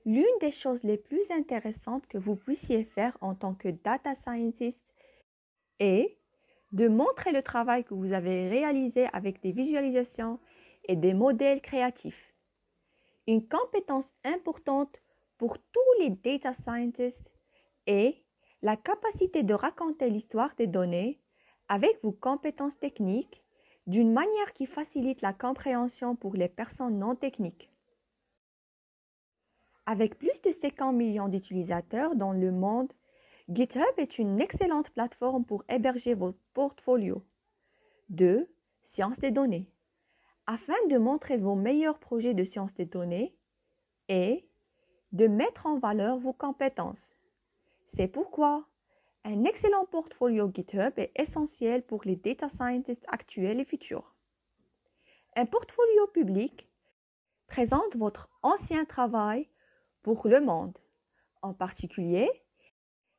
L'une des choses les plus intéressantes que vous puissiez faire en tant que data scientist est de montrer le travail que vous avez réalisé avec des visualisations et des modèles créatifs. Une compétence importante pour tous les data scientists est la capacité de raconter l'histoire des données avec vos compétences techniques d'une manière qui facilite la compréhension pour les personnes non techniques. Avec plus de 50 millions d'utilisateurs dans le monde, GitHub est une excellente plateforme pour héberger votre portfolio de sciences des données, afin de montrer vos meilleurs projets de sciences des données et de mettre en valeur vos compétences. C'est pourquoi un excellent portfolio GitHub est essentiel pour les data scientists actuels et futurs. Un portfolio public présente votre ancien travail pour le monde, en particulier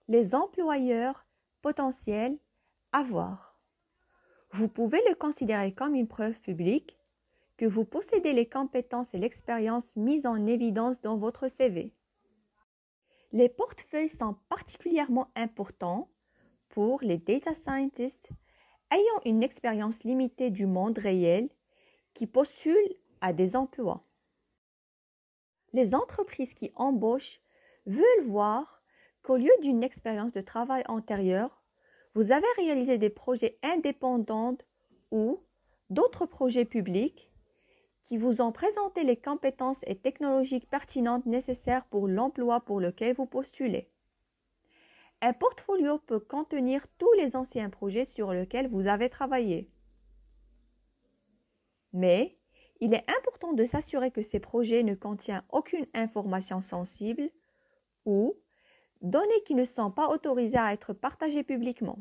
les employeurs potentiels à voir. Vous pouvez le considérer comme une preuve publique que vous possédez les compétences et l'expérience mises en évidence dans votre CV. Les portefeuilles sont particulièrement importants pour les data scientists ayant une expérience limitée du monde réel qui postulent à des emplois. Les entreprises qui embauchent veulent voir qu'au lieu d'une expérience de travail antérieure, vous avez réalisé des projets indépendants ou d'autres projets publics qui vous ont présenté les compétences et technologies pertinentes nécessaires pour l'emploi pour lequel vous postulez. Un portfolio peut contenir tous les anciens projets sur lesquels vous avez travaillé. Mais il est important de s'assurer que ces projets ne contiennent aucune information sensible ou données qui ne sont pas autorisées à être partagées publiquement.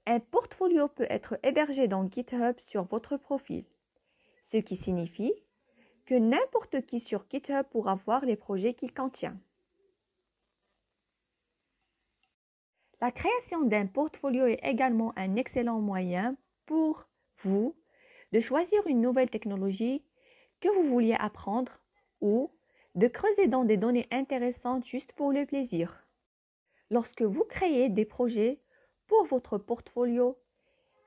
Un portfolio peut être hébergé dans GitHub sur votre profil, ce qui signifie que n'importe qui sur GitHub pourra voir les projets qu'il contient. La création d'un portfolio est également un excellent moyen pour vous de choisir une nouvelle technologie que vous vouliez apprendre ou de creuser dans des données intéressantes juste pour le plaisir. Lorsque vous créez des projets pour votre portfolio,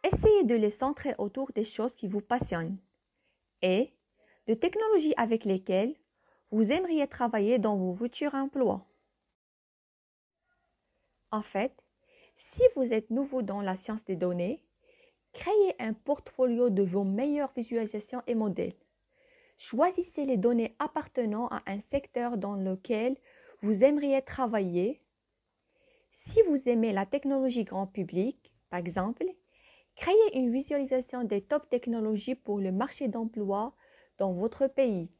essayez de les centrer autour des choses qui vous passionnent et de technologies avec lesquelles vous aimeriez travailler dans vos futurs emplois. En fait, si vous êtes nouveau dans la science des données, créez un portfolio de vos meilleures visualisations et modèles. Choisissez les données appartenant à un secteur dans lequel vous aimeriez travailler. Si vous aimez la technologie grand public, par exemple, créez une visualisation des top technologies pour le marché d'emploi dans votre pays.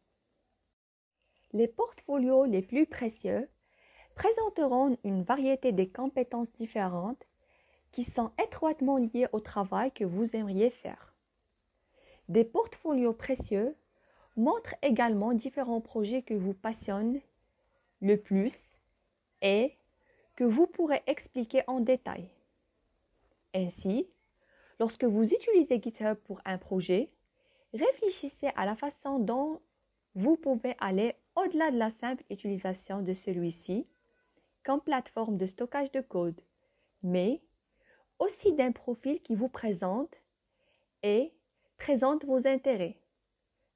Les portfolios les plus précieux présenteront une variété de compétences différentes qui sont étroitement liées au travail que vous aimeriez faire. Des portfolios précieux montrent également différents projets que vous passionnent le plus et que vous pourrez expliquer en détail. Ainsi, lorsque vous utilisez GitHub pour un projet, réfléchissez à la façon dont vous pouvez aller au-delà de la simple utilisation de celui-ci comme plateforme de stockage de code, mais aussi d'un profil qui vous présente et présente vos intérêts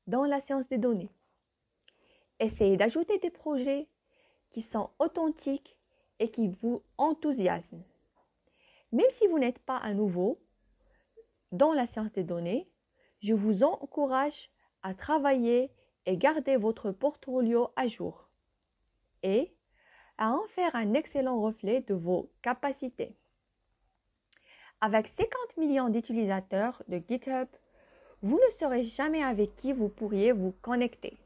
dans la science des données. Essayez d'ajouter des projets qui sont authentiques et qui vous enthousiasment. Même si vous n'êtes pas un nouveau dans la science des données, je vous encourage à travailler et garder votre portfolio à jour et à en faire un excellent reflet de vos capacités. Avec 50 millions d'utilisateurs de GitHub, vous ne saurez jamais avec qui vous pourriez vous connecter.